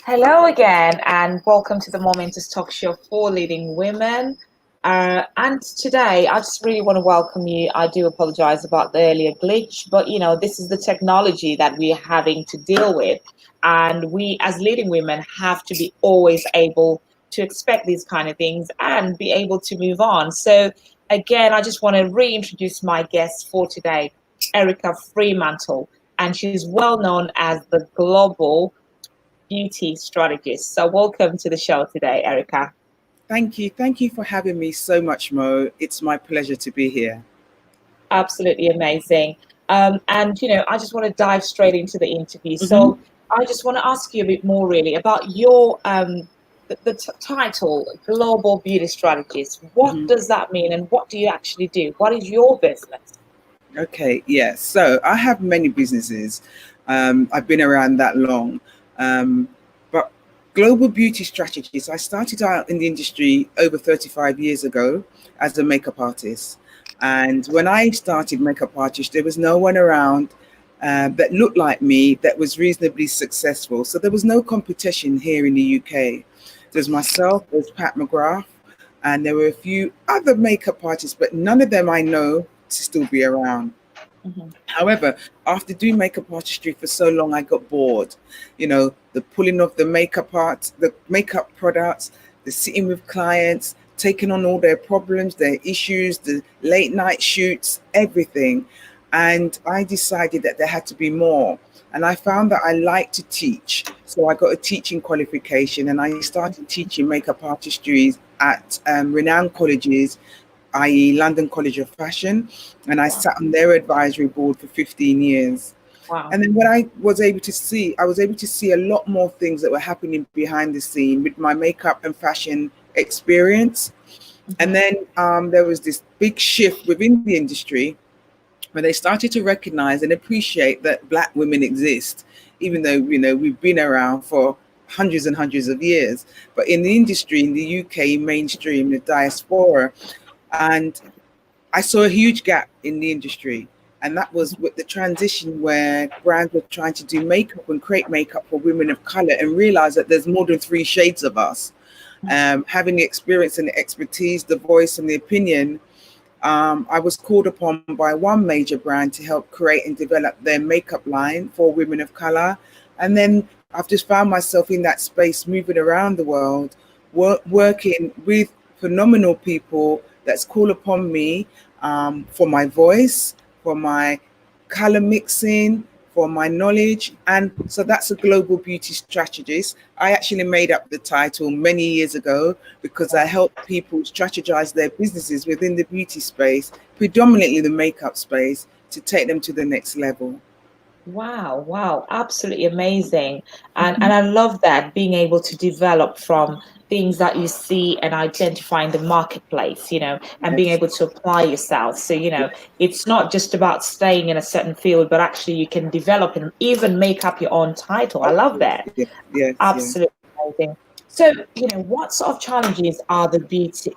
Hello again, and welcome to the Momentors Talkshow for Leading Women. And today, I just really want to welcome you. I do apologize about the earlier glitch, but this is the technology that we're having to deal with. And we, as leading women, have to be always able to expect these kind of things and be able to move on. So, again, I just want to reintroduce my guest for today, Erica Freemantle, and she's well known as the global beauty strategist. So, welcome to the show today, Erica. Thank you. Thank you for having me so much, Mo. It's my pleasure to be here. Absolutely amazing. And I just want to dive straight into the interview. hmm So, I just want to ask you a bit more, really, about your the title, Global Beauty Strategist. What hmm does that mean, and what do you actually do? What is your business? Okay, yeah. So I have many businesses. I've been around that long. But global beauty strategist, I started out in the industry over 35 years ago as a makeup artist. And when I started makeup artist, there was no one around that looked like me that was reasonably successful. So there was no competition here in the UK. There's myself, there's Pat McGrath, and there were a few other makeup artists, but none of them I know to still be around. Mhm. However, after doing makeup artistry for so long, I got bored. The pulling of the makeup art, the makeup products, the sitting with clients, taking on all their problems, their issues, the late night shoots, everything. And I decided that there had to be more. And I found that I like to teach. So I got a teaching qualification and I started teaching makeup artistry at renowned colleges, i.e. London College of Fashion, and I Wow. sat on their advisory board for 15 years. Wow. And then what I was able to see a lot more things that were happening behind the scene with my makeup and fashion experience. And Mhm. then there was this big shift within the industry where they started to recognize and appreciate that Black women exist, even though, we've been around for hundreds and hundreds of years. But in the industry, in the UK mainstream, the diaspora, and I saw a huge gap in the industry. And that was with the transition where brands were trying to do makeup and create makeup for women of color and realize that there's more than three shades of us. Having the experience and the expertise, the voice and the opinion, I was called upon by one major brand to help create and develop their makeup line for women of color. And then I've just found myself in that space, moving around the world, working with phenomenal people that's called upon me for my voice, for my color mixing, for my knowledge. And so that's a global beauty strategist. I actually made up the title many years ago because I help people strategize their businesses within the beauty space, predominantly the makeup space, to take them to the next level. Wow, wow, absolutely amazing. And I love that being able to develop from things that you see and identify in the marketplace, and being Yes. able to apply yourself. So, it's not just about staying in a certain field, but actually you can develop and even make up your own title. I love that. Yes, yes, yes. Absolutely amazing. So, what sort of challenges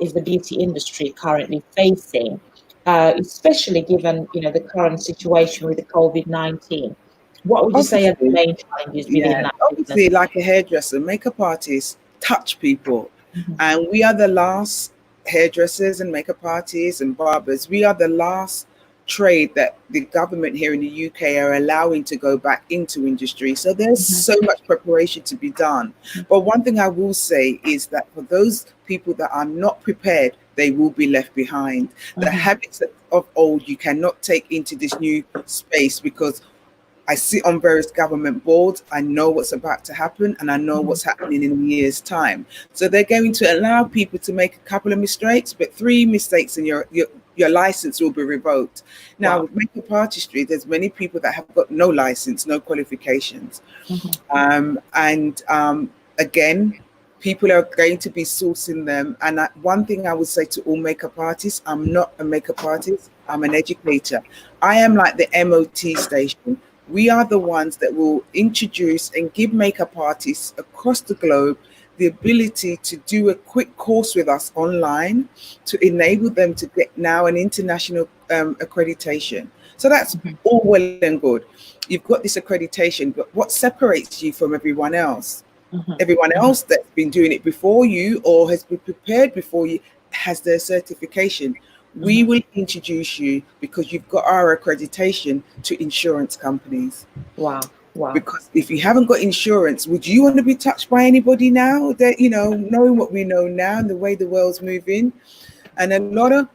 is the beauty industry currently facing, especially given, the current situation with the COVID-19? What would you say are the Obviously, main challenges within yeah, that business? obviously, like a hairdresser, makeup artists touch people, Mhm. and we are the last hairdressers and makeup artists and barbers. We are the last trade that the government here in the UK are allowing to go back into industry. So there's Mhm. so much preparation to be done. But one thing I will say is that for those people that are not prepared, they will be left behind. The Mhm. habits of old you cannot take into this new space because I sit on various government boards. I know what's about to happen and I know Mhm. what's happening in a year's time. So they're going to allow people to make a couple of mistakes, but three mistakes and your license will be revoked. Now, Wow. with makeup artistry, there's many people that have got no license, no qualifications. Mhm. And again, people are going to be sourcing them. And one thing I would say to all makeup artists, I'm not a makeup artist, I'm an educator. I am like the MOT station. We are the ones that will introduce and give makeup artists across the globe the ability to do a quick course with us online to enable them to get now an international accreditation. So that's Mhm. all well and good. You've got this accreditation, but what separates you from everyone else? Mhm. Everyone Mhm. else that's been doing it before you or has been prepared before you has their certification. We Mhm. will introduce you because you've got our accreditation to insurance companies. Wow. Wow. Because if you haven't got insurance, would you want to be touched by anybody now that, knowing what we know now and the way the world's moving? And a lot of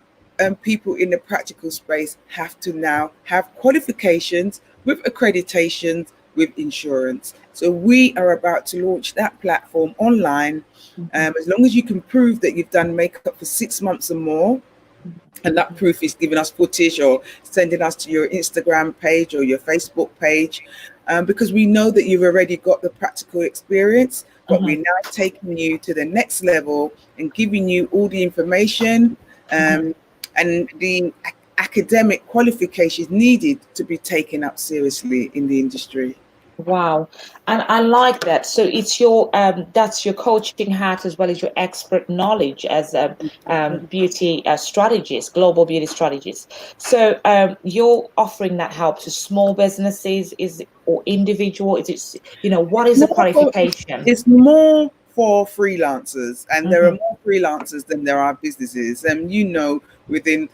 people in the practical space have to now have qualifications with accreditations with insurance. So we are about to launch that platform online. Mhm. As long as you can prove that you've done makeup for 6 months or more, and that Mhm. proof is giving us footage or sending us to your Instagram page or your Facebook page, because we know that you've already got the practical experience, but we're Mhm. now taking you to the next level and giving you all the information, Mhm. um, and the academic qualifications needed to be taken up seriously in the industry. Wow. And I like that. So it's your that's your coaching hat as well as your expert knowledge as a beauty strategist, global beauty strategist. So you're offering that help to small businesses, is it, or individual? Is it, what is the more for, qualification? it's more for freelancers, and there are Hmm. more freelancers than there are businesses. And within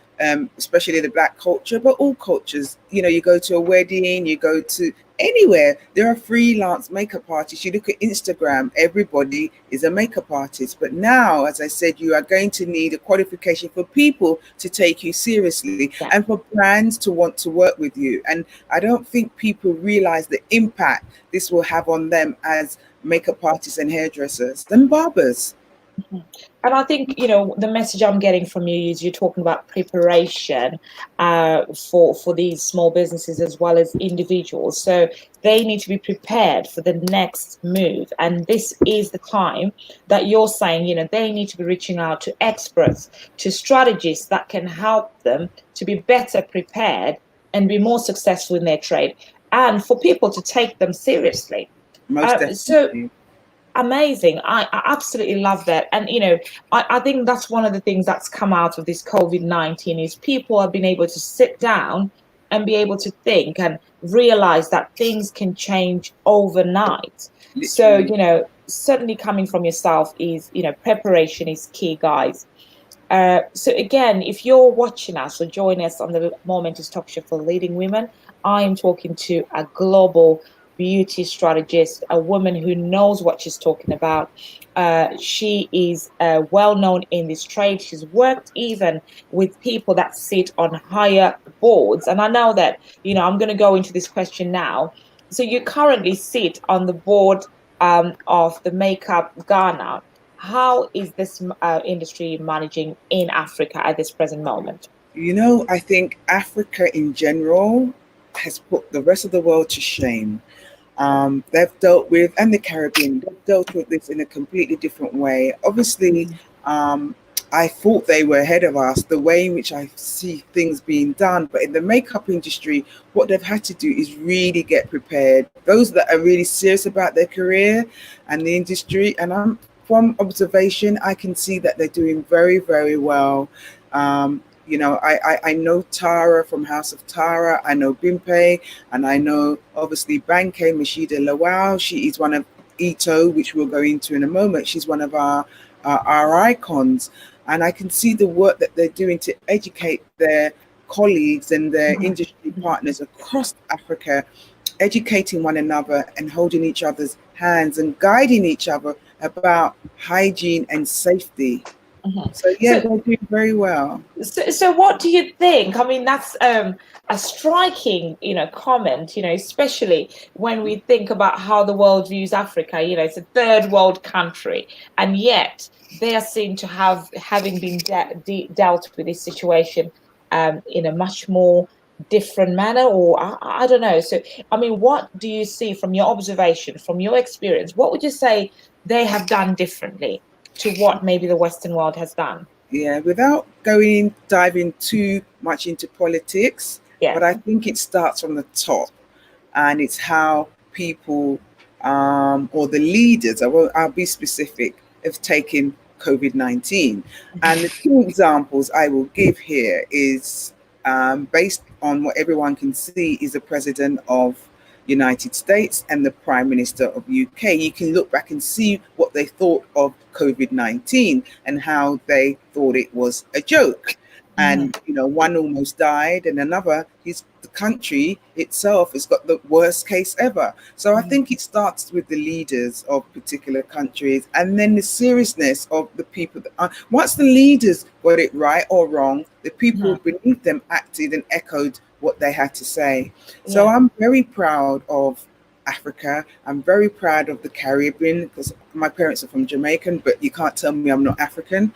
especially the black culture, but all cultures, you go to a wedding, you go to anywhere, there are freelance makeup artists. You look at Instagram, everybody is a makeup artist. But now, as I said, you are going to need a qualification for people to take you seriously Yeah. and for brands to want to work with you. And I don't think people realize the impact this will have on them as makeup artists and hairdressers and barbers. Mhm. And I think, the message I'm getting from you is you're talking about preparation for these small businesses as well as individuals. So they need to be prepared for the next move. And this is the time that you're saying, they need to be reaching out to experts, to strategists that can help them to be better prepared and be more successful in their trade, and for people to take them seriously. Most So definitely. amazing. I absolutely love that. And, I think that's one of the things that's come out of this COVID-19 is people have been able to sit down and be able to think and realize that things can change overnight. So, Literally. certainly coming from yourself is, preparation is key, guys. So again, if you're watching us or join us on the Momentous Talk Show for Leading Women, I am talking to a global beauty strategist, a woman who knows what she's talking about. She is well known in this trade. She's worked even with people that sit on higher boards. And I know that, I'm going to go into this question now. So you currently sit on the board of the Makeup Ghana. How is this industry managing in Africa at this present moment? I think Africa in general has put the rest of the world to shame. They've dealt with, and the Caribbean, they've dealt with this in a completely different way. Obviously, Mhm. um, I thought they were ahead of us, the way in which I see things being done. But in the makeup industry, what they've had to do is really get prepared. Those that are really serious about their career and the industry, and from observation, I can see that they're doing very, very well. I know Tara from House of Tara. I know Bimpe, and I know obviously Banke Mashida Lawal. She is one of Ito, which we'll go into in a moment. She's one of our icons, and I can see the work that they're doing to educate their colleagues and their Mhm. industry Mhm. partners across Africa, educating one another and holding each other's hands and guiding each other about hygiene and safety. Mhm. So yeah, So, they're doing very well. so what do you think? I mean, that's a striking, comment. Especially when we think about how the world views Africa. It's a third world country, and yet they are seen to having been dealt with this situation in a much more different manner, or I don't know. So, I mean, what do you see from your observation, from your experience? What would you say they have done differently to what maybe the Western world has done? Yeah, without diving too much into politics, Yeah. but I think it starts from the top, and it's how people, or the leaders, I'll be specific, have taken COVID-19. And the two examples I will give here is based on what everyone can see is the president of United States and the Prime Minister of UK. You can look back and see what they thought of COVID-19 and how they thought it was a joke. Mhm. And one almost died, and another, the country itself has got the worst case ever. So I Mhm. think it starts with the leaders of particular countries, and then the seriousness of the people that are, once the leaders got it right or wrong, the people Mhm. beneath them acted and echoed what they had to say. So Yeah. I'm very proud of Africa. I'm very proud of the Caribbean because my parents are from Jamaican, but you can't tell me I'm not African.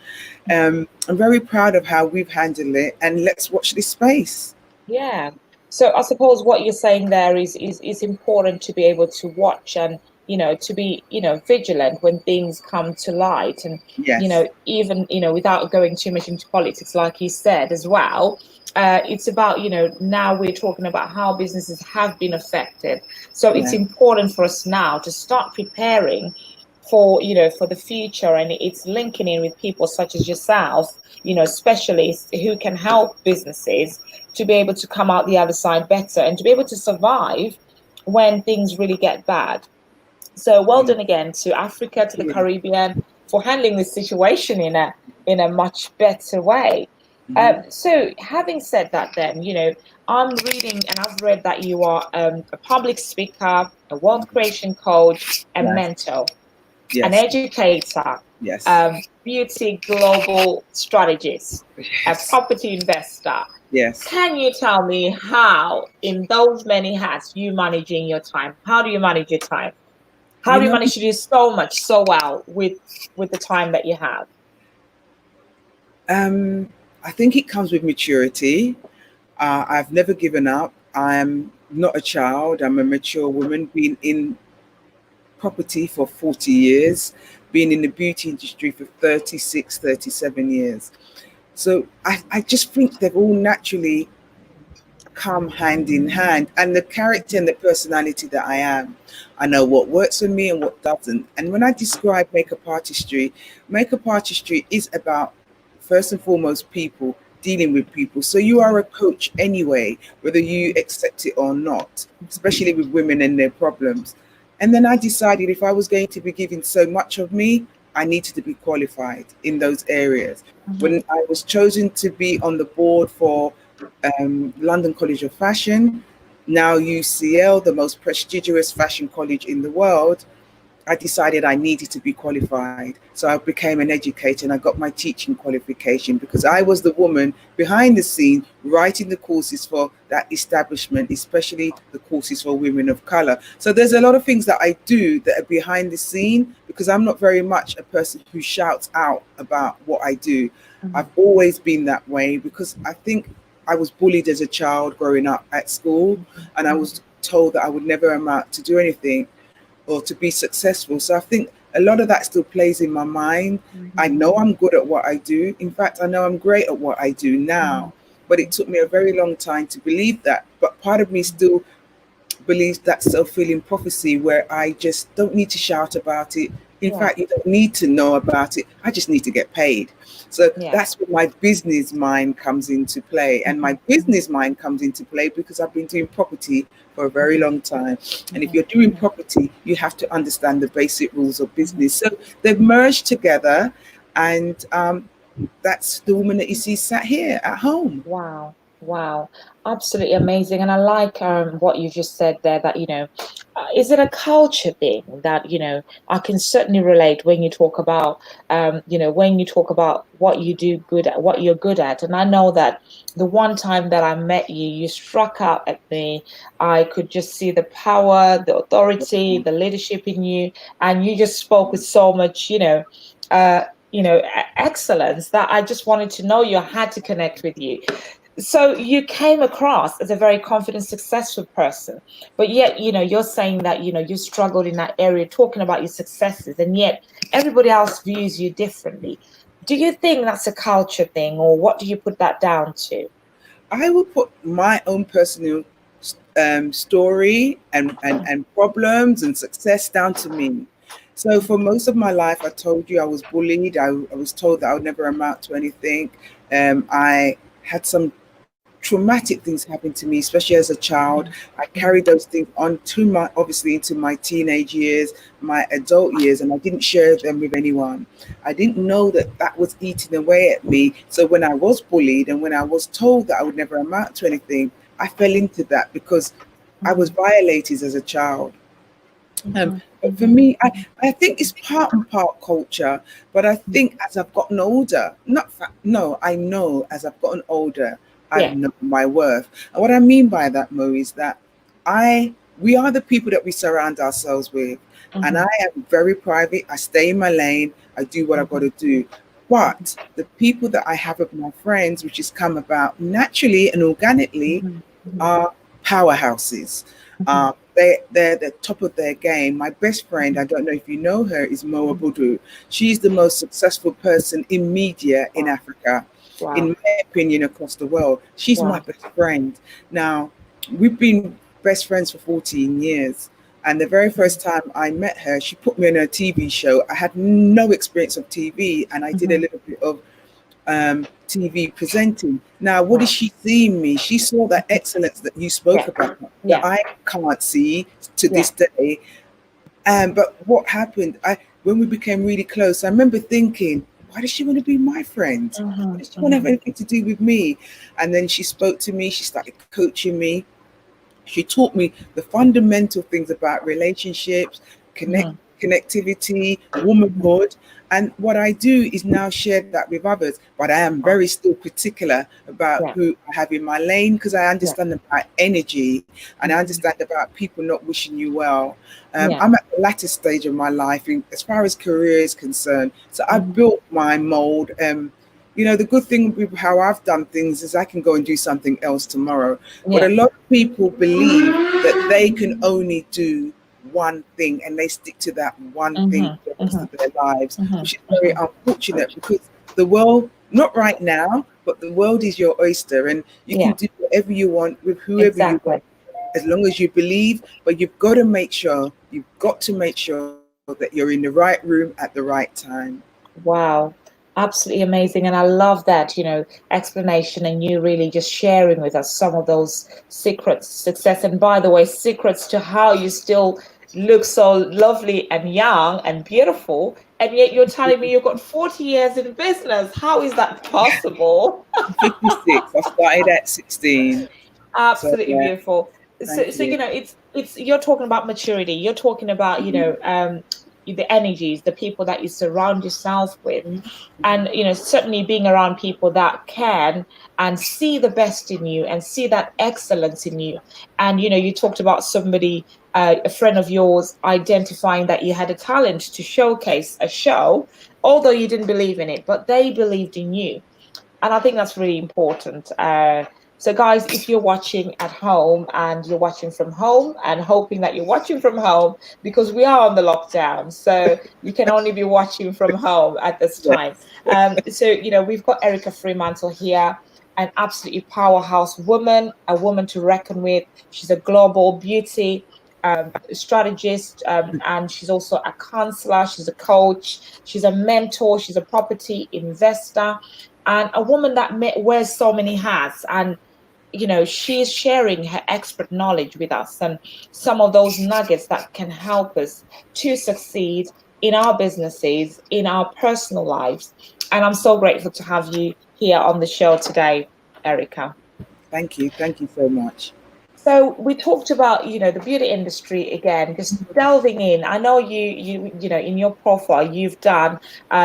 I'm very proud of how we've handled it, and let's watch this space. Yeah. So I suppose what you're saying there is important to be able to watch and to be vigilant when things come to light, and Yes, even without going too much into politics, like you said as well. It's about now we're talking about how businesses have been affected. So it's yeah, important for us now to start preparing for for the future, and it's linking in with people such as yourself, specialists who can help businesses to be able to come out the other side better and to be able to survive when things really get bad. So well yeah, done again to Africa, to the yeah. Caribbean, for handling this situation in a much better way. Mhm. So having said that, then I'm reading and I've read that you are a public speaker, a wealth creation coach, a Yes, mentor, an yes, educator, yes, beauty global strategist, a yes, property investor. yes. Can you tell me how, in those many hats, you managing your time? How do you manage your time? How You do you know, manage to do so much so well with the time that you have? um, I think it comes with maturity. I've never given up. I'm not a child. I'm a mature woman, been in property for 40 years, been in the beauty industry for 36, 37 years. So I just think they've all naturally come hand in hand. And the character and the personality that I am, I know what works for me and what doesn't. And when I describe makeup artistry is about, first and foremost, people, dealing with people. So you are a coach anyway, whether you accept it or not, especially with women and their problems. And then I decided if I was going to be giving so much of me, I needed to be qualified in those areas. Mhm. When I was chosen to be on the board for London College of Fashion, now UCL, the most prestigious fashion college in the world, I decided I needed to be qualified. So I became an educator and I got my teaching qualification because I was the woman behind the scene writing the courses for that establishment, especially the courses for women of color. So there's a lot of things that I do that are behind the scene because I'm not very much a person who shouts out about what I do. I've Mhm. always been that way because I think I was bullied as a child growing up at school, and I was told that I would never amount to do anything or to be successful. So I think a lot of that still plays in my mind. I Mhm. know I'm good at what I do. In fact, I know I'm great at what I do now. Mhm. But it took me a very long time to believe that. But part of me still believes that self-fulfilling prophecy where I just don't need to shout about it. In Yeah, fact, you don't need to know about it. I just need to get paid. So yeah. that's where my business mind comes into play. And my Mhm. business mind comes into play because I've been doing property for a very long time. And if Mhm. you're doing property, you have to understand the basic rules of Mhm. business. So they've merged together, and that's the woman that you see sat here at home. Wow, wow, absolutely amazing. And I like what you just said there that, is it a culture thing that, I can certainly relate when you talk about, when you talk about what you do good at, what you're good at. And I know that the one time that I met you, you struck out at me. I could just see the power, the authority, the leadership in you, and you just spoke with so much, uh, excellence that I just wanted to know you. I had to connect with you. So you came across as a very confident, successful person, but yet, you're saying that, you struggled in that area, talking about your successes, and yet everybody else views you differently. Do you think that's a culture thing, or what do you put that down to? I will put my own personal story and problems and success down to me. So for most of my life, I told you I was bullied. I was told that I would never amount to anything. I had some traumatic things happened to me, especially as a child. I carried those things on to my, obviously, into my teenage years, my adult years, and I didn't share them with anyone. I didn't know that that was eating away at me. So when I was bullied and when I was told that I would never amount to anything, I fell into that because I was violated as a child. But for me, I think it's part and part culture. But I think as I've gotten older, no, I know as I've gotten older, I've Yeah. known my worth. And what I mean by that, Mo, is that we are the people that we surround ourselves with. And I am very private. I stay in my lane. I do what I've got to do. But the people that I have of my friends, which has come about naturally and organically, are powerhouses. They're the top of their game. My best friend, I don't know if you know her, is Moa Budu. She's the most successful person in media in Wow. Africa, in Wow. my opinion, across the world. She's my Wow. best friend. Now, we've been best friends for 14 years. And the very first time I met her, she put me on a TV show. I had no experience of TV, and I did a little bit of TV presenting. Now, what did Wow. she see in me? She saw that excellence that you spoke Yeah. about that Yeah. I can't see to Yeah. this day. But what happened? When we became really close, I remember thinking, why does she want to be my friend? Why does she want to have anything to do with me? And then she spoke to me. She started coaching me. She taught me the fundamental things about relationships, connectivity, womanhood. And what I do is now share that with others. But I am Wow. very still particular about Yeah. who I have in my lane because I Yeah. understand about energy and I understand about people not wishing you well. Yeah. I'm at the latter stage of my life as far as career is concerned. So I've built my mold. The good thing with how I've done things is I can go and do something else tomorrow. But a Yeah. lot of people believe that they can only do one thing and they stick to that one thing for the rest of their lives, which is very unfortunate because the world, not right now, but the world is your oyster and you can Yeah. do whatever you want with whoever you want Exactly. as long as you believe. But you've got to make sure that you're in the right room at the right time. Wow, absolutely amazing. And I love that, explanation and you really just sharing with us some of those secrets to success. And by the way, secrets to how you still look so lovely and young and beautiful. And yet you're telling me you've got 40 years in business. How is that possible? I'm 56. I started at 16. So Absolutely yeah, beautiful. So, thank so you. it's you're talking about maturity. You're talking about the energies, the people that you surround yourself with, and certainly being around people that can and see the best in you and see that excellence in you. And you talked about somebody, a friend of yours, identifying that you had a talent to showcase a show, although you didn't believe in it, but they believed in you, and I think that's really important. So, guys, if you're watching at home and you're watching from home and hoping that you're watching from home because we are on the lockdown, so you can only be watching from home at this Yeah. time. So, we've got Erica Fremantle here, an absolutely powerhouse woman, a woman to reckon with. She's a global beauty strategist, and she's also a counselor, she's a coach, she's a mentor, she's a property investor, and a woman that wears so many hats. And she's sharing her expert knowledge with us and some of those nuggets that can help us to succeed in our businesses, in our personal lives. And I'm so grateful to have you here on the show today, Erica. Thank you. Thank you so much. So we talked about, the beauty industry again, just delving in. I know in your profile you've done,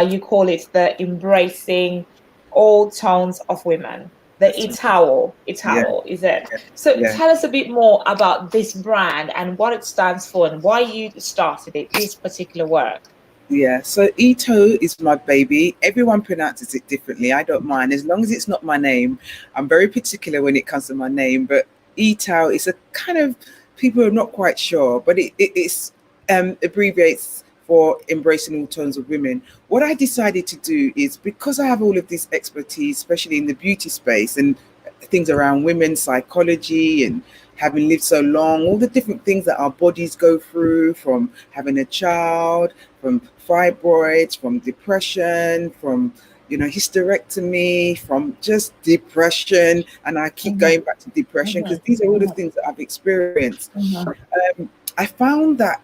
you call it the embracing all tones of women, the That's right. Yeah. Italo, is it? Yeah. So Yeah. tell us a bit more about this brand and what it stands for and why you started it, this particular work. Yeah, so Ito is my baby. Everyone pronounces it differently. I don't mind as long as it's not my name. I'm very particular when it comes to my name, but Ito is a kind of people are not quite sure, but it's abbreviates for embracing all tones of women. What I decided to do is because I have all of this expertise, especially in the beauty space and things around women's psychology and having lived so long, all the different things that our bodies go through from having a child, from fibroids, from depression, from hysterectomy, from just depression, and I keep Mhm. going back to depression because Mhm. these are all the Mhm. things that I've experienced. Mhm. I found that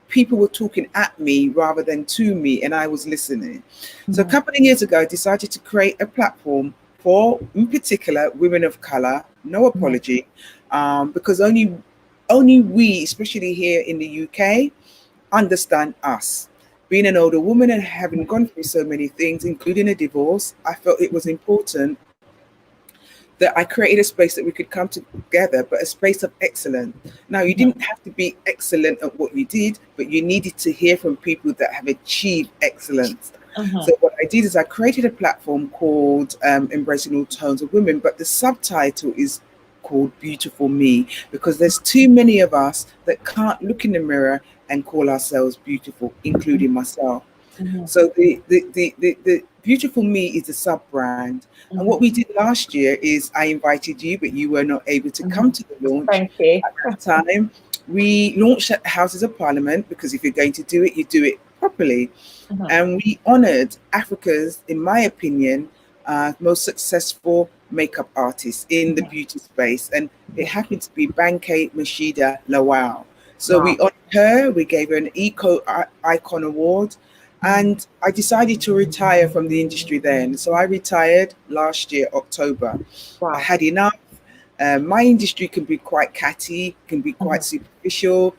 people were talking at me rather than to me, and I was listening. So a Mhm. couple of years ago, I decided to create a platform for, in particular, women of color. No Mhm. apology, because only we, especially here in the UK, understand us. Being an older woman and having gone through so many things, including a divorce, I felt it was important that I created a space that we could come together, but a space of excellence. Now, you Mhm. didn't have to be excellent at what you did, but you needed to hear from people that have achieved excellence. Mhm. So what I did is I created a platform called Embracing All Tones of Women, but the subtitle is called Beautiful Me, because there's too many of us that can't look in the mirror and call ourselves beautiful, including myself. Mhm. So the Beautiful Me is a sub brand. And what Mhm. we did last year is I invited you, but you were not able to come Mhm. to the launch. Thank you. At that time, we launched at the Houses of Parliament because if you're going to do it, you do it properly. Mhm. And we honored Africa's, in my opinion, most successful makeup artist in the Mhm. beauty space. And it Mhm. happened to be Banke Mashida Lawal. So we Wow. honored her, we gave her an Eco Icon Award, Mhm. and I decided to retire from the industry then. So I retired last year, October. I Wow. had enough. My industry can be quite catty, can be quite Mhm. superficial.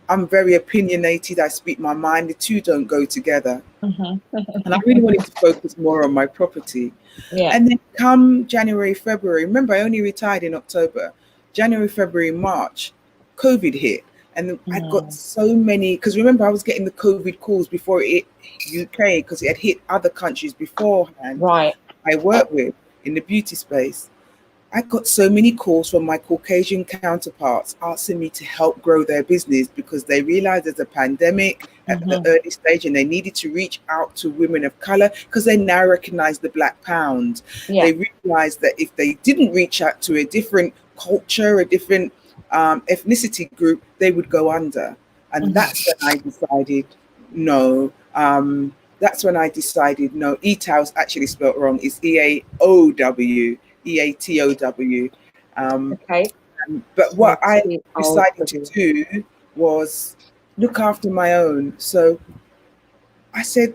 I'm very opinionated. I speak my mind. The two don't go together. Mhm. And I really wanted to focus more on my property. Yeah. And then come January, February, remember I only retired in October. January, February, March, COVID hit. And I got Mhm. so many, because remember I was getting the COVID calls before it hit UK, because it had hit other countries beforehand Right. I worked with in the beauty space. I got so many calls from my Caucasian counterparts asking me to help grow their business because they realized there's a pandemic at the Mhm. early stage and they needed to reach out to women of color because they now recognize the Black pound. Yeah. They realized that if they didn't reach out to a different culture, a different ethnicity group, they would go under. And Mhm. that's when I decided no. That's when I decided no. ETOW's actually spelt wrong. It's EAOW. EATOW. Um, Okay. but what I decided to ETOW. do was look after my own. So I said,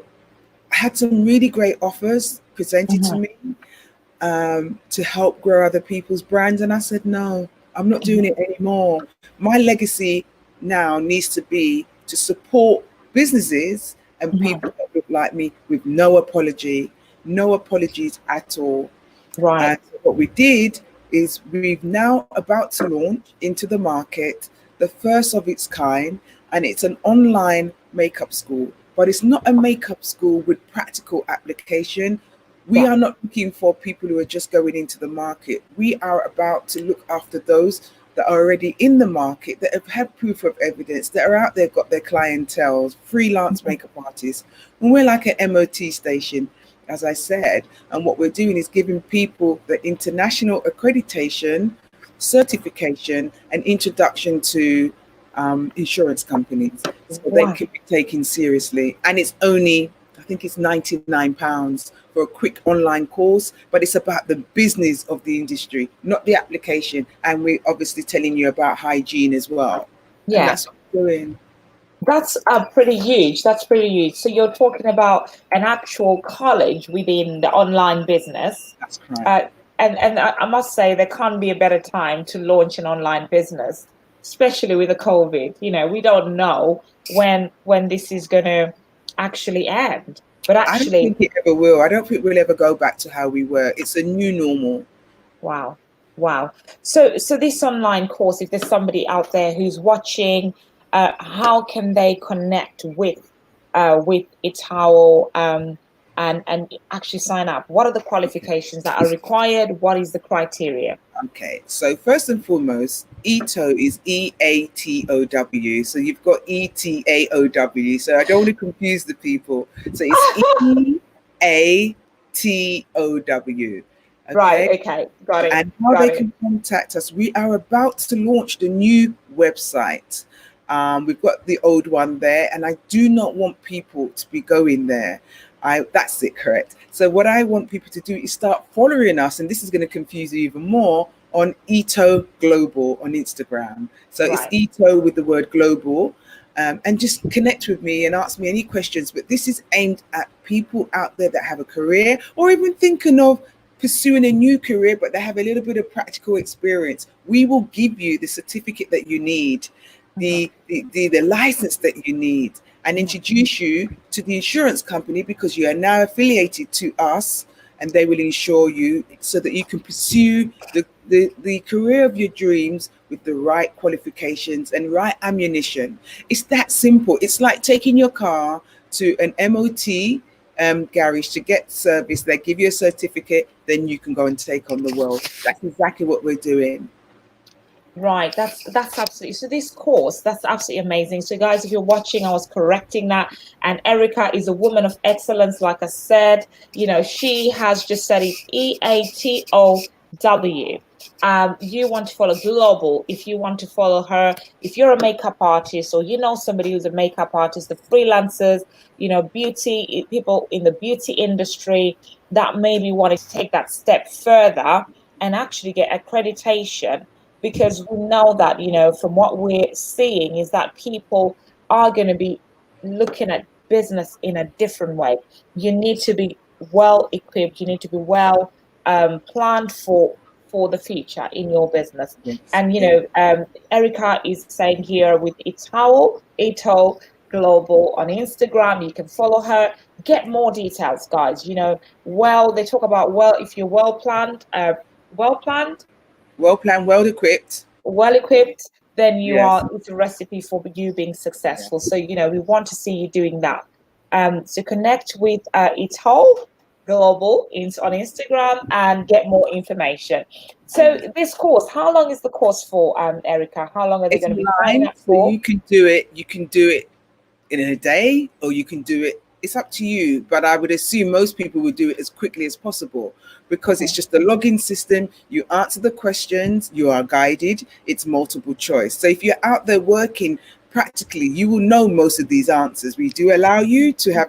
I had some really great offers presented to Mhm. me to help grow other people's brands. And I said, no, I'm not doing Mhm. it anymore. My legacy now needs to be to support businesses and Mhm. people that look like me with no apology, no apologies at all. Right. And what we did is we've now about to launch into the market the first of its kind, and it's an online makeup school. But it's not a makeup school with practical application. We Yeah. are not looking for people who are just going into the market. We are about to look after those that are already in the market, that have had proof of evidence, that are out there, got their clientele, freelance Mhm. makeup artists. And we're like an MOT station, as I said. And what we're doing is giving people the international accreditation, certification, and introduction to insurance companies so they Wow. can be taken seriously. And it's only, I think it's £99 for a quick online course, but it's about the business of the industry, not the application. And we're obviously telling you about hygiene as well. And Yeah. that's what we're doing. That's pretty huge. That's pretty huge. So you're talking about an actual college within the online business. That's right. Uh, and I must say there can't be a better time to launch an online business, especially with the COVID. We don't know when this is going to actually end. But I don't actually, think it ever will. I don't think we'll ever go back to how we were. It's a new normal. wow, wow. So this online course, if there's somebody out there who's watching, how can they connect with Itao and actually sign up? What are the qualifications that are required? What is the criteria? Okay, so first and foremost, ETO is EATOW. So you've got ETAOW. So I don't want to confuse the people. So it's EATOW. Right. Okay, Okay. Got it. and how Got they it. can contact us. We are about to launch the new website. We've got the old one there, and I do not want people to be going there. That's it, correct. So what I want people to do is start following us, and this is going to confuse you even more, on Ito Global on Instagram. So it's Right. Ito with the word global. And just connect with me and ask me any questions. But this is aimed at people out there that have a career or even thinking of pursuing a new career, but they have a little bit of practical experience. We will give you the certificate that you need, Mhm, the license that you need, and mhm. introduce you to the insurance company because you are now affiliated to us, and they will insure you so that you can pursue the career of your dreams with the right qualifications and right ammunition. It's that simple. It's like taking your car to an MOT garage to get service. They give you a certificate, then you can go and take on the world. That's exactly what we're doing. Right, that's absolutely, so this course, that's absolutely amazing. So guys, if you're watching, I was correcting that. And Erica is a woman of excellence, like I said. She has just said it's EATOW. You want to follow global. If you want to follow her, if you're a makeup artist or somebody who's a makeup artist, the freelancers, beauty people in the beauty industry that maybe wanted to take that step further and actually get accreditation, because we know that, from what we're seeing is that people are going to be looking at business in a different way. You need to be well equipped. You need to be well planned for the future in your business. Yes, And yes. Erica is saying here with Ito Global on Instagram. You can follow her. Get more details, guys. They talk about, if you're well planned, Well planned, well equipped. well equipped, then Yes. it's a recipe for you being Yeah. successful. So we want to see you doing that. So connect with It's Whole Global on Instagram and get more information. So this course, how long is the course for, Erica? How long are they It's going to be signing online, up so for? you can do it. You can do it in a day or you can do it, it's up to you, but I would assume most people would do it as quickly as possible because it's Mhm. just a login system. You answer the questions, you are guided, it's multiple choice. So if you're out there working practically, you will know most of these answers. We do allow you to have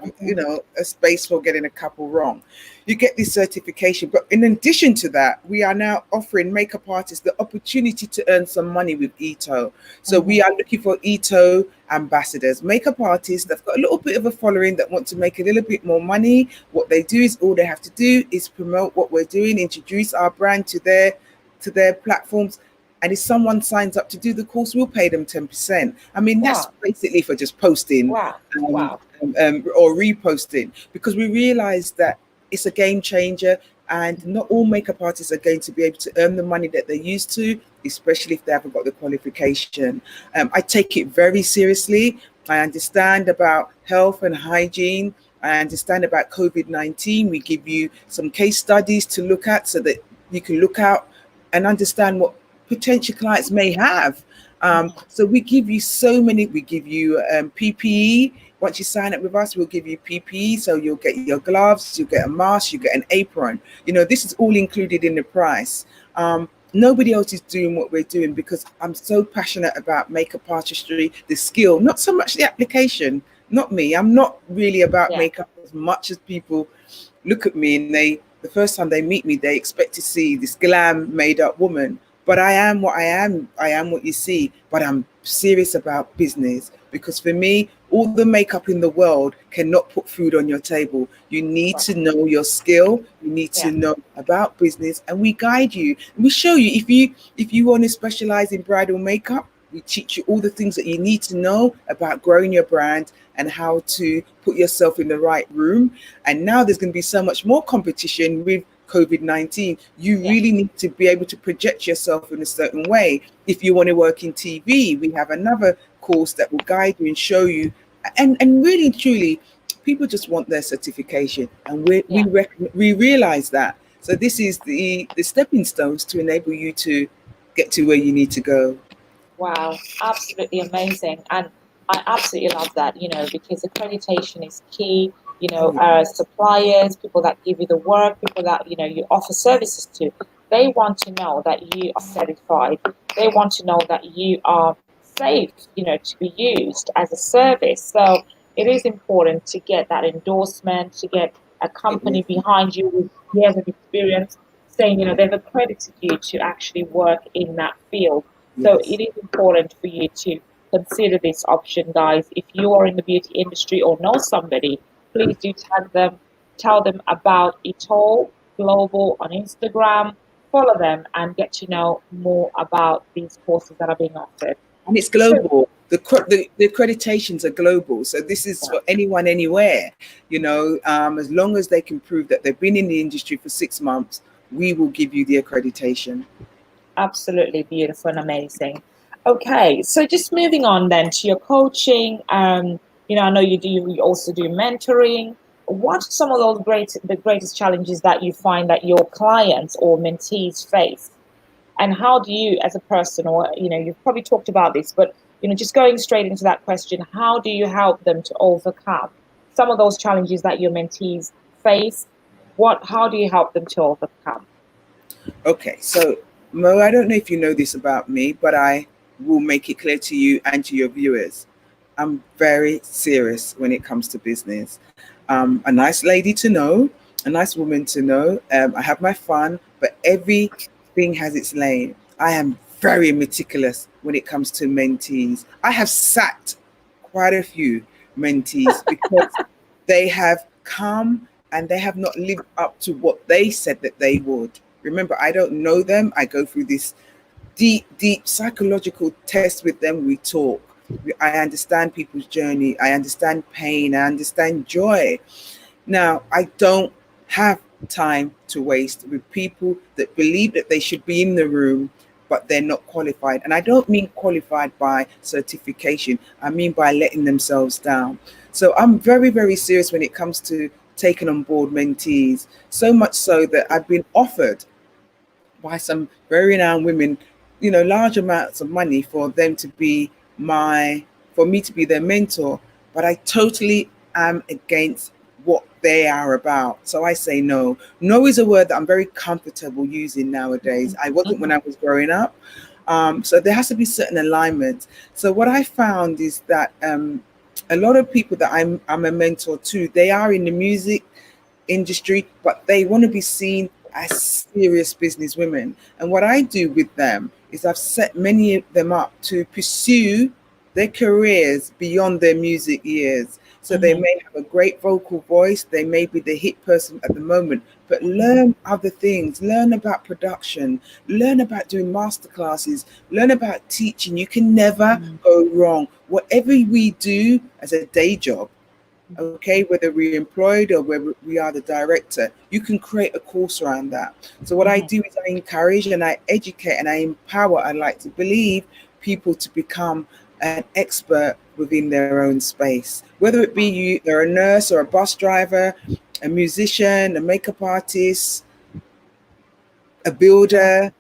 a space for getting a couple wrong. You get this certification, but in addition to that, we are now offering makeup artists the opportunity to earn some money with Ito. So we Mhm. are looking for Ito ambassadors, makeup artists that've got a little bit of a following that want to make a little bit more money. What they do is, all they have to do is promote what we're doing, introduce our brand to their platforms. And if someone signs up to do the course, we'll pay them 10%. I mean, that's Wow, basically for just posting wow, um, wow. or reposting, because we realize that it's a game changer, and not all makeup artists are going to be able to earn the money that they're used to, especially if they haven't got the qualification. I take it very seriously. I understand about health and hygiene. I understand about COVID-19. We give you some case studies to look at so that you can look out and understand what potential clients may have. So we give you so many. We give you PPE. Once you sign up with us, we'll give you PPE. So you'll get your gloves, you'll get a mask, you get an apron. This is all included in the price. Nobody else is doing what we're doing because I'm so passionate about makeup artistry, the skill, not so much the application. Not me. I'm not really about Yeah, makeup as much as people look at me and the first time they meet me, they expect to see this glam made up woman. But I am what I am. I am what you see. But I'm serious about business because for me, all the makeup in the world cannot put food on your table. You need right. to know your skill. You need to Yeah, know about business, and we guide you. We show you if you want to specialize in bridal makeup. We teach you all the things that you need to know about growing your brand and how to put yourself in the right room. And now there's going to be so much more competition with COVID-19. You yeah, really need to be able to project yourself in a certain way. If you want to work in TV, we have another course that will guide you and show you. And really and truly, people just want their certification, and yeah. we realize that. So this is the stepping stones to enable you to get to where you need to go. Wow, absolutely amazing. And I absolutely love that, because accreditation is key. Yeah. Suppliers, people that give you the work, people that, you offer services to, they want to know that you are certified. They want to know that you are safe, to be used as a service. So it is important to get that endorsement, to get a It is. company behind you with years of experience saying, they've accredited you to actually work in that field. So Yes. it is important for you to consider this option, guys. If you are in the beauty industry or know somebody, please do tag them, tell them about it all global on Instagram, follow them and get to know more about these courses that are being offered. And it's So, global. The accreditations are global, so this is yeah, for anyone, anywhere. As long as they can prove that they've been in the industry for 6 months, we will give you the accreditation. absolutely beautiful and amazing. Okay, so just moving on then to your coaching. I know you also do mentoring. What are some of the greatest challenges that you find that your clients or mentees face? And how do you, as a person, or you've probably talked about this, but just going straight into that question, how do you help them to overcome some of those challenges that your mentees face? How do you help them to overcome? Okay, so Mo, I don't know if you know this about me, but I will make it clear to you and to your viewers. I'm very serious when it comes to business. A nice lady to know, a nice woman to know. I have my fun, but everything has its lane. I am very meticulous when it comes to mentees. I have sacked quite a few mentees because they have come and they have not lived up to what they said that they would. Remember, I don't know them. I go through this deep psychological test with them. We talk. I understand people's journey. I understand pain. I understand joy. Now, I don't have time to waste with people that believe that they should be in the room, but they're not qualified. And I don't mean qualified by certification, I mean by letting themselves down. So I'm very, very serious when it comes to taking on board mentees, so much so that I've been offered by some very renowned women, large amounts of money for them to be for me to be their mentor. But I totally am against what they are about. So I say no. No is a word that I'm very comfortable using nowadays. I wasn't when I was growing up. So there has to be certain alignment. So what I found is that a lot of people that I'm a mentor to, they are in the music industry, but they want to be seen as serious business women. And what I do with them is I've set many of them up to pursue their careers beyond their music years. So they Mm-hmm. may have a great vocal voice, they may be the hit person at the moment, but Mm-hmm. learn other things, learn about production, learn about doing masterclasses, learn about teaching. You can never Mm-hmm. go wrong. Whatever we do as a day job, okay, whether we're employed or whether we are the director, you can create a course around that. So what I Mm-hmm. do is I encourage and I educate and I empower, I like to believe, people to become an expert within their own space, whether it be you're a nurse or a bus driver, a musician, a makeup artist, a Wow. builder.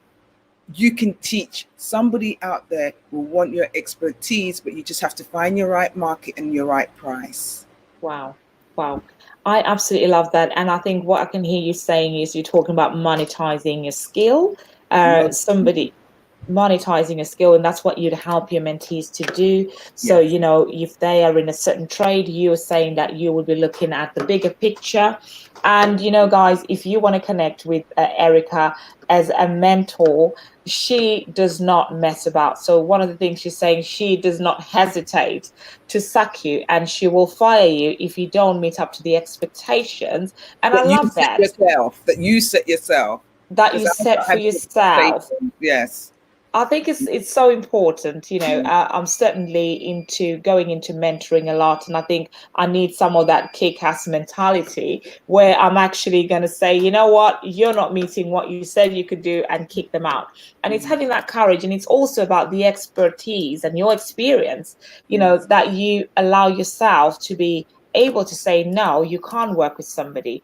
You can teach. Somebody out there will want your expertise, but you just have to find your right market and your right price. Wow. Wow. I absolutely love that. And I think what I can hear you saying is you're talking about monetizing your skill. Somebody monetizing a skill, and that's what you'd help your mentees to do. So Yes. if they are in a certain trade, you are saying that you will be looking at the bigger picture. And guys, if you want to connect with Erica as a mentor, she does not mess about. So one of the things she's saying, she does not hesitate to sack you, and she will fire you if you don't meet up to the expectations. And I that you love set that yourself, that you set yourself. that you Because set I've for had yourself. expectations, yes. I think it's so important. I'm certainly into going into mentoring a lot, and I think I need some of that kick-ass mentality where I'm actually going to say, you know what, you're not meeting what you said you could do, and kick them out. And it's Mhm. having that courage, and it's also about the expertise and your experience. Yes. That you allow yourself to be able to say no, you can't work with somebody.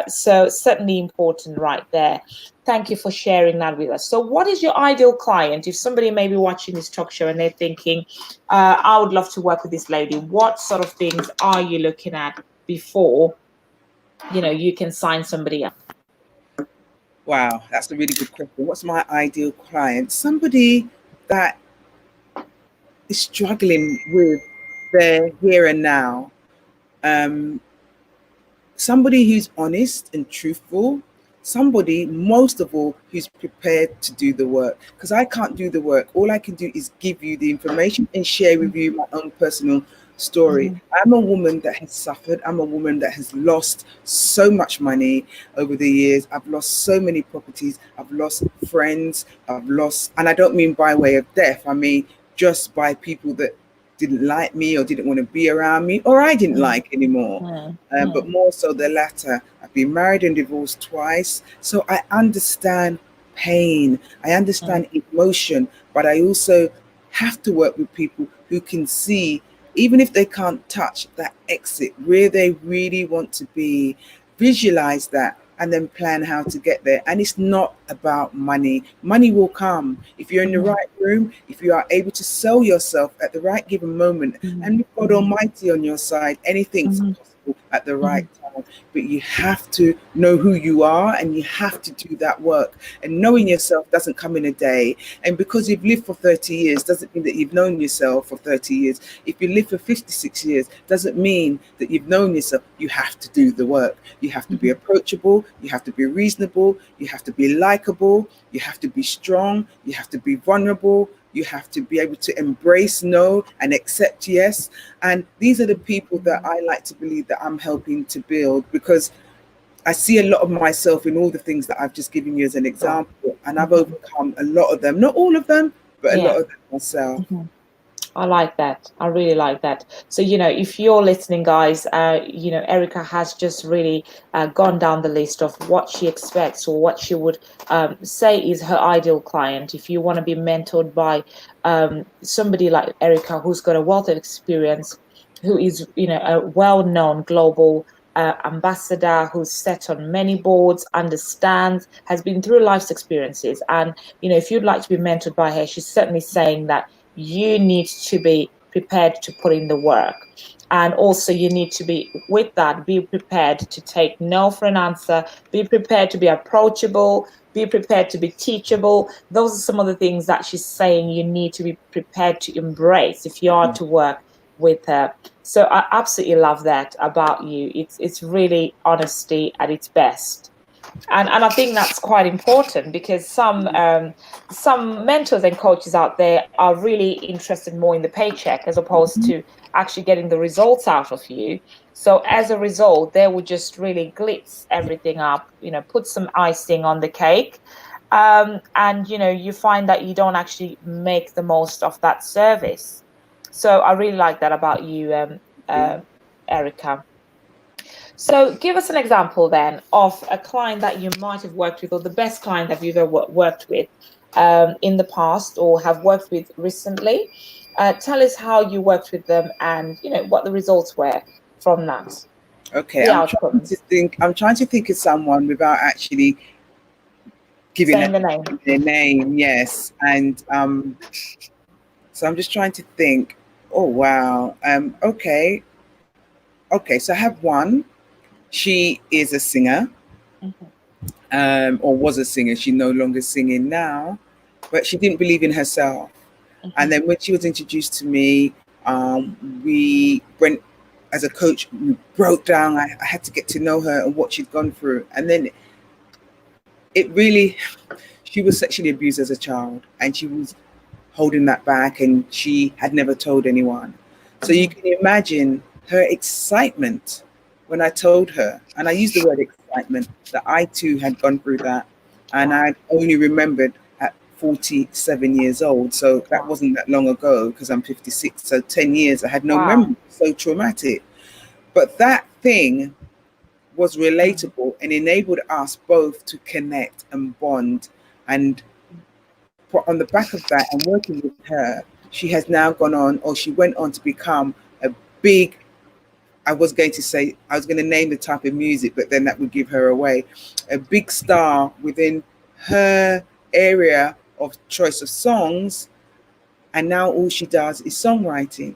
So certainly important right there. Thank you for sharing that with us. So, what is your ideal client? If somebody may be watching this talk show and they're thinking, I would love to work with this lady, what sort of things are you looking at before you can sign somebody up? Wow, that's a really good question. What's my ideal client? Somebody that is struggling with their here and now. Um, Somebody who's honest and truthful, somebody most of all who's prepared to do the work, because I can't do the work. All I can do is give you the information and share with you my own personal story. Mhm. I'm a woman that has suffered. I'm a woman that has lost so much money over the years. I've lost so many properties. I've lost friends. I've lost, and I don't mean by way of death, I mean just by people that didn't like me or didn't want to be around me or I didn't Mhm. like anymore. Mhm. But Mhm. more so the latter. I've been married and divorced twice, so I understand pain, I understand emotion, but I also have to work with people who can see, even if they can't touch that exit, where they really want to be, visualize that, and then plan how to get there. And it's not about money. Money will come if you're in the Mhm. right room, if you are able to sell yourself at the right given moment, and Mhm. with God Mhm. Almighty on your side, anything's Mhm. possible at the right Mhm. time. But you have to know who you are and you have to do that work. And knowing yourself doesn't come in a day. And because you've lived for 30 years doesn't mean that you've known yourself for 30 years. If you live for 56 years, doesn't mean that you've known yourself. You have to do the work. You have to be Mhm. approachable. You have to be reasonable. You have to be likable. You have to be strong. You have to be vulnerable. You have to be able to embrace no and accept yes. And these are the people that I like to believe that I'm helping to build, because I see a lot of myself in all the things that I've just given you as an Sure. example. And I've Mhm. overcome a lot of them, not all of them, but a Yeah. lot of them myself. Mhm. I like that. I really like that. So, if you're listening, guys, Erica has just really gone down the list of what she expects or what she would say is her ideal client. If you want to be mentored by somebody like Erica, who's got a wealth of experience, who is, a well-known global ambassador, who's sat on many boards, understands, has been through life's experiences. And, if you'd like to be mentored by her, she's certainly saying that you need to be prepared to put in the work. And also, you need to be, with that, be prepared to take no for an answer, be prepared to be approachable, be prepared to be teachable. Those are some of the things that she's saying you need to be prepared to embrace if you are to work with her. So I absolutely love that about you. It's really honesty at its best. And I think that's quite important because some mentors and coaches out there are really interested more in the paycheck as opposed to actually getting the results out of you. So as a result, they would just really glitz everything up, put some icing on the cake, and you find that you don't actually make the most of that service. So I really like that about you, Erica. So give us an example then of a client that you might have worked with, or the best client that you've ever worked with in the past or have worked with recently. Tell us how you worked with them and what the results were from that, Okay, the I'm trying to outcomes. think. I'm trying to think of someone without actually giving Saying the name. their name. Yes, and so I'm just trying to think. Oh wow. Okay. Okay. So I have one. She is a singer, Mhm. or was a singer. She's no longer singing now, but she didn't believe in herself. And Mhm. then when she was introduced to me, we went as a coach. We broke down. I had to get to know her and what she'd gone through, and then it really. She was sexually abused as a child, and she was holding that back, and she had never told anyone. So you Mhm. can imagine her excitement when I told her, and I used the word excitement, that I too had gone through that, and Wow. I only remembered at 47 years old. So that Wow. wasn't that long ago because I'm 56. So 10 years, I had no Wow. memory. So traumatic. But that thing was Mhm. relatable and enabled us both to connect and bond. And on the back of that and working with her, she has now gone on, or she went on to become a big, I was going to name the type of music, but then that would give her away, a big star within her area of choice of songs. And now all she does is songwriting,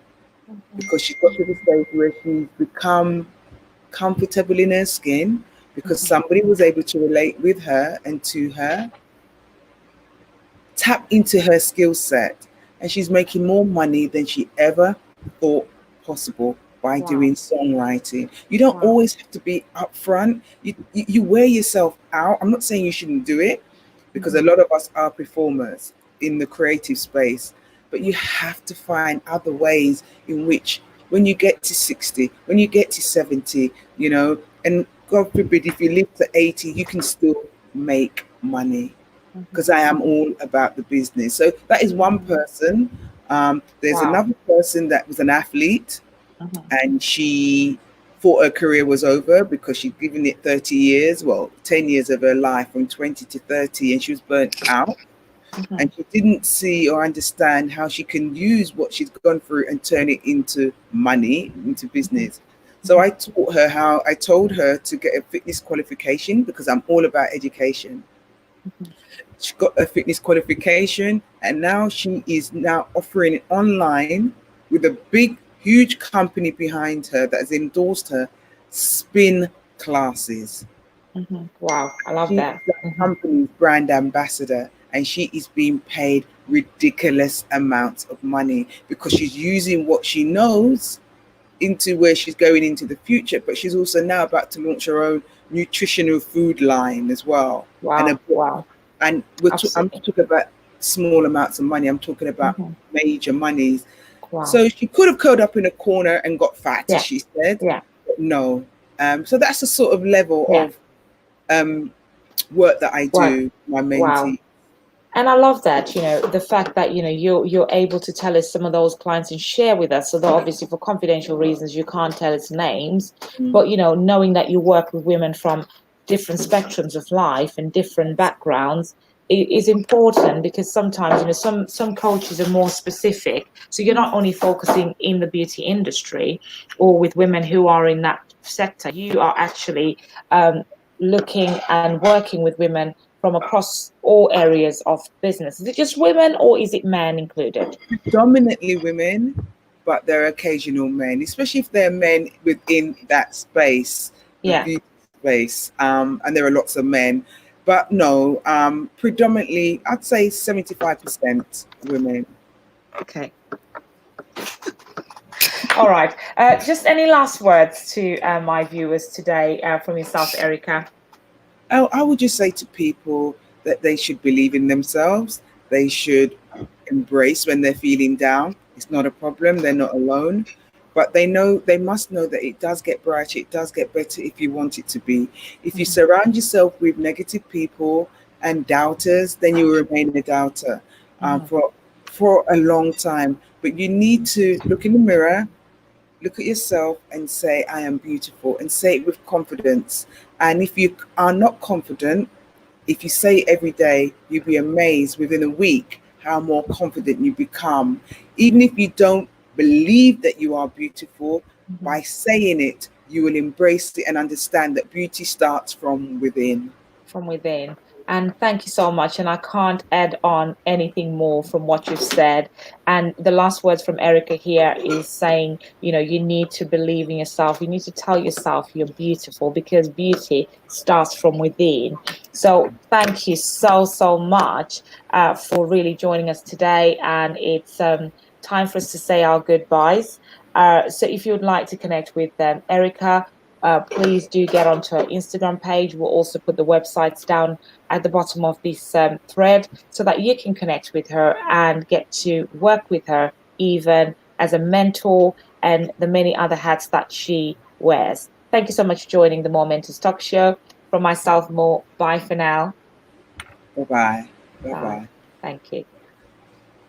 Mhm. because she's got to the stage where she's become comfortable in her skin, because Mhm. somebody was able to relate with her and to her, tap into her skill set, and she's making more money than she ever thought possible. by Wow. doing songwriting. You don't Wow. always have to be upfront. You wear yourself out. I'm not saying you shouldn't do it, because a Mhm. lot of us are performers in the creative space, but you have to find other ways in which, when you get to 60, when you get to 70, and God forbid, if you live to 80, you can still make money, Mhm. because I am all about the business. So that is one Mhm. person. There's Wow. another person that was an athlete, Mhm. and she thought her career was over because she'd given it 30 years, well, 10 years of her life, from 20 to 30, and she was burnt out. Mhm. And she didn't see or understand how she can use what she's gone through and turn it into money, into Mhm. business. So Mhm. I told her to get a fitness qualification, because I'm all about education. Mhm. She got a fitness qualification, and now she is now offering it online with a big, huge company behind her that has endorsed her, spin classes. Mhm. Wow. I love She that. is that Mhm. company's brand ambassador, and she is being paid ridiculous amounts of money because she's using what she knows into where she's going into the future. But she's also now about to launch her own nutritional food line as well, and a Wow. book. Wow. And I'm Absolutely. talking about small amounts of money. I'm talking about Mhm. major monies. Wow. So she could have curled up in a corner and got fat, as Yeah. she said, Yeah. but no. So that's the sort of level Yeah. of um, work that I Wow. do, my Wow. mentee. And I love that, the fact that, you're able to tell us some of those clients and share with us. So that obviously for confidential reasons you can't tell us names, Mm. but knowing that you work with women from different spectrums of life and different backgrounds is important, because sometimes some coaches are more specific. So you're not only focusing in the beauty industry or with women who are in that sector, you are actually looking and working with women from across all areas of business. Is it just women or is it men included? Predominantly women, but there are occasional men, especially if they're men within that space, the Yeah. beauty space. And there are lots of men, but no, predominantly, I'd say 75% women. Okay. All right. Just any last words to my viewers today from yourself, Erica? I would just say to people that they should believe in themselves. They should embrace when they're feeling down. It's not a problem. They're not alone. But they must know that it does get brighter. It does get better if you want it to be. If you Mhm. surround yourself with negative people and doubters, then you will remain a doubter Mhm. for a long time. But you need to look in the mirror, look at yourself and say, I am beautiful, and say it with confidence. And if you are not confident, if you say it every day, you'll be amazed within a week how more confident you become. Even if you don't believe that you are beautiful, Mhm. by saying it, you will embrace it and understand that beauty starts from within. From within. And thank you so much. And I can't add on anything more from what you've said. And the last words from Erica here is saying, you need to believe in yourself. You need to tell yourself you're beautiful, because beauty starts from within. So thank you so, so much for really joining us today. And it's time for us to say our goodbyes. So if you would like to connect with Erica, please do get onto her Instagram page. We'll also put the websites down at the bottom of this thread so that you can connect with her and get to work with her, even as a mentor and the many other hats that she wears. Thank you so much for joining the Momentors Talk Show. From myself, Mo, bye for now. Bye bye. Bye Bye. bye. Thank you.